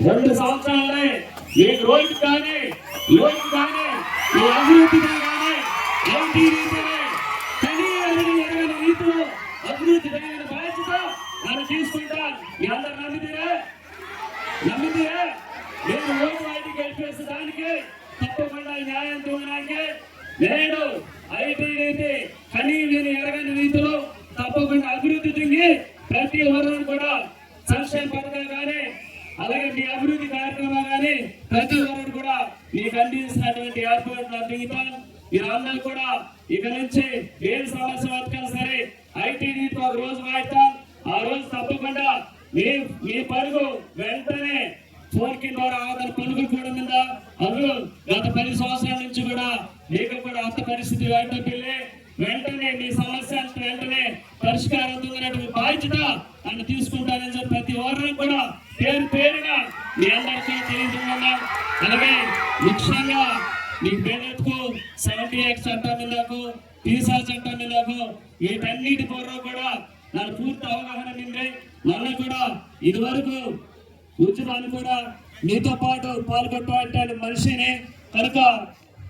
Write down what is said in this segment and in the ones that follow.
2 సంవత్సరాలే ఈ రోజు కానీ లోటు కానీ ఈ అభివృద్ధిగా కానీ ఐటీ రీతిలో కనీ అడిగి ఎరగని రీతిలో అభివృద్ధి జరిగిన బాధ్యత నన్ను తీసుకుంటా. మీ అందరు నమ్మితేనే నేను ఓటు ఐటీ గెలిపేసే దానికి తప్పకుండా న్యాయం తోమడానికి నేను ఐటీ రీతి కనీ విని ఎరగని రీతిలో తప్పకుండా అభివృద్ధి చెంది ప్రతి ఒక్కరు కూడా సంక్షేమ పథకాలు కానీ అలాగే మీ అభివృద్ధి కార్యక్రమాలు కానీ ప్రతి ఒక్కరు కూడా మీకు అందించినటువంటి ఏర్పాట్లు అందిస్తాను. మీరందరూ కూడా ఇక నుంచి ఏ సమస్య బతకాలి సరే ఐటీ రీతి ఒక రోజు వాడతాం. ఆ రోజు తప్పకుండా మీ పరుగు వెంటనే ఫోర్కి ద్వారా ఆధార పనులు కూడా మీద అందులో గత 10 సంవత్సరాల నుంచి కూడా మీకు కూడా అంత పరిస్థితి వెంటనే మీ సమస్య వెంటనే పరిష్కారం అవుతున్నటువంటి బాధ్యత నన్ను తీసుకుంటానని చెప్పి ప్రతి ఒక్కరు కూడా పేరుగా మీ అందరికీ తెలియజేస్తున్నాం. అలాగే ముఖ్యంగా మీ పేదలకు 70X చట్టం మీదకు టీసా చట్టం మీదకు వీటన్నిటి పూర్వం కూడా నాకు పూర్తి అవగాహన ఉంది. నన్ను కూడా ఇదివరకు ఉద్యమాన్ని కూడా మీతో పాటు పాల్గొట్టే మనిషిని కనుక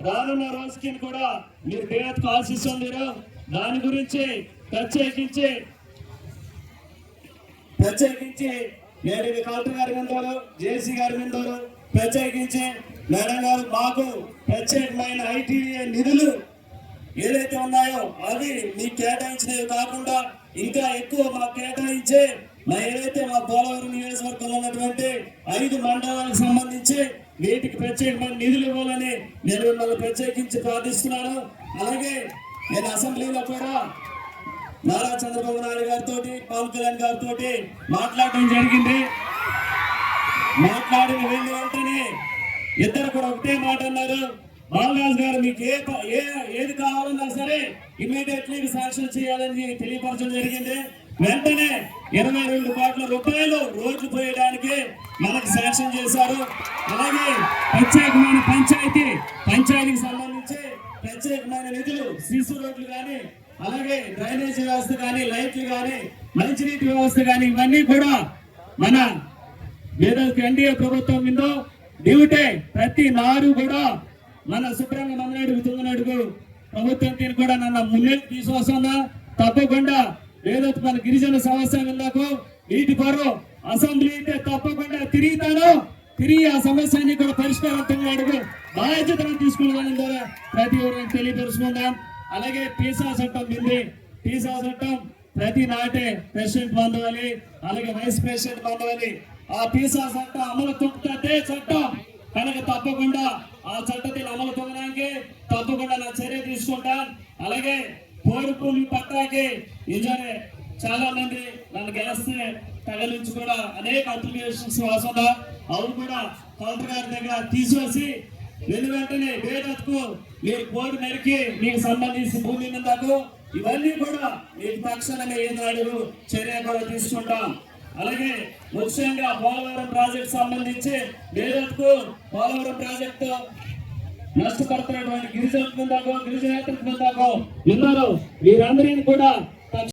రానున్న రోజుకి కూడా మీరు పేదకు ఆశిస్తున్నారు. దాని గురించి ప్రత్యేకించి నేను కలెక్టర్ గారి మీద జేసీ గారి మీద ప్రత్యేకించి మేడం గారు మాకు ప్రత్యేకమైన ఐటీఐ నిధులు ఏదైతే ఉన్నాయో అవి మీకు కేటాయించినవి కాకుండా ఇంకా ఎక్కువ మాకు కేటాయించి ఏదైతే మా పోలవరం నియోజకవర్గంలో ఉన్నటువంటి 5 మండలాలకు సంబంధించి వీటికి ప్రత్యేకమైన నిధులు ఇవ్వాలని నేను మిమ్మల్ని ప్రత్యేకించి ప్రార్థిస్తున్నాను. అలాగే నేను అసెంబ్లీలో కూడా నారా చంద్రబాబు నాయుడు గారితో పవన్ కళ్యాణ్ గారితో మాట్లాడడం జరిగింది. మాట్లాడిన వెంటనే ఇద్దరు కూడా ఒకటే మాట అన్నారు, బాలరాజు గారు మీకు ఏది కావాలన్నా సరే ఇమీడియట్లీ శాంక్షన్ చేయాలని తెలియపరచడం జరిగింది. వెంటనే 22 కోట్ల రూపాయలు రోడ్లు పోయడానికి మనకు శాంక్షన్ చేశారు. అలాగే ప్రత్యేకమైన పంచాయతీకి సంబంధించి ప్రత్యేకమైన నిధులు సీసీ రోడ్లు కానీ అలాగే డ్రైనేజీ వ్యవస్థ కానీ లైట్లు కానీ మంచినీటి వ్యవస్థ కానీ ఇవన్నీ కూడా మన ఏదైతే ఎన్డీఏ ప్రభుత్వం ఉందో డ్యూటే ప్రతి నారు కూడా మన శుభ్రంగా మందనాడుగు తుంగనాడుగు ప్రభుత్వం కూడా నన్ను ముందుకు తీసుకొస్తుందా. తప్పకుండా ఏదైతే మన గిరిజన సమస్య ఉందాకో వీటి కొరకు అసెంబ్లీ అయితే తప్పకుండా తిరిగి ఆ సమస్యని కూడా పరిష్కారం తుంగనాడుగు బాధ్యతను తీసుకునే ద్వారా ప్రతి ఒక్కరికి తెలియపరుచుకుందాం. అలాగే టీసా చట్టం ఉంది. టీసా చట్టం ప్రతి నాటే ప్రెసిడెంట్ పొందవాలి, అలాగే వైస్ ప్రెసిడెంట్ పొందవాలి. ఆ టీసా చట్టం అమలు తొక్కుతే చట్టం కనుక తప్పకుండా ఆ చట్టത്തിന് అమలు తొక్కడానికి తప్పకుండా నా చర్య తీసుకుంటాను. అలాగే పోరుపూమి పట్టాకి నిజమే చాలా మంది నన్ను గెలిస్తే తగలించి కూడా అనేక అప్లికేషన్స్ వస్తుందా అవి కూడా కలెక్టర్ గారి దగ్గర తీసివేసి వెంటనే వేదకు మీరు కోడి నరికి మీకు సంబంధించిన భూమి మీదకు ఇవన్నీ కూడా మీకు తక్షణమే ఏనాడు చర్య కూడా తీసుకుంటాం. అలాగే ముఖ్యంగా పోలవరం ప్రాజెక్టు సంబంధించి వేదకు పోలవరం ప్రాజెక్టు నష్టపడుతున్నటువంటి గిరిజనేతలకు ఉన్నారు. వీరందరినీ కూడా